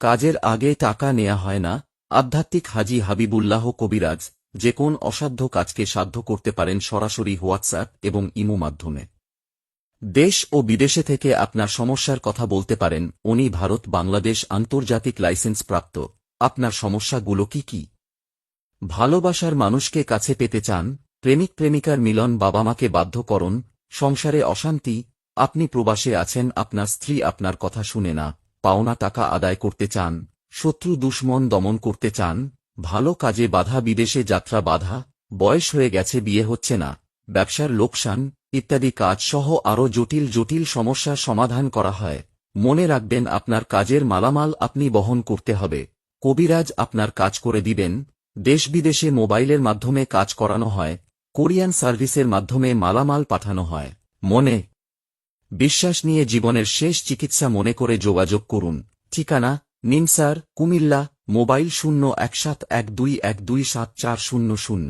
কাজের আগে টাকা নেয়া হয় না। আধ্যাত্মিক হাজী হাবিবুল্লাহ কবিরাজ যে কোন অসাধ্য কাজকে সাধ্য করতে পারেন সরাসরি হোয়াটসঅ্যাপ এবং ইমো মাধ্যমে। দেশ ও বিদেশে থেকে আপনার সমস্যার কথা বলতে পারেন। উনি ভারত বাংলাদেশ আন্তর্জাতিক লাইসেন্স প্রাপ্ত। আপনার সমস্যাগুলো কি কি? ভালোবাসার মানুষকে কাছে পেতে চান, প্রেমিক প্রেমিকার মিলন, বাবা মাকে বাধ্যকরণ, সংসারে অশান্তি, আপনি প্রবাসে আছেন, আপনার স্ত্রী আপনার কথা শুনে না, পাওনা টাকা আদায় করতে চান, শত্রু দুশ্মন দমন করতে চান, ভালো কাজে বাধা, বিদেশে যাত্রা বাধা, বয়স হয়ে গেছে বিয়ে হচ্ছে না, ব্যবসার লোকসান ইত্যাদি কাজ সহ আরও জটিল জটিল সমস্যার সমাধান করা হয়। মনে রাখবেন, আপনার কাজের মালামাল আপনি বহন করতে হবে। কবিরাজ আপনার কাজ করে দিবেন। দেশ বিদেশে মোবাইলের মাধ্যমে কাজ করানো হয়, কোরিয়ান সার্ভিসের মাধ্যমে মালামাল পাঠানো হয়। মনে বিশ্বাস নিয়ে জীবনের শেষ চিকিৎসা মনে করে যোগাযোগ করুন। ঠিকানা: নিমসার, কুমিল্লা। মোবাইল 017121274000।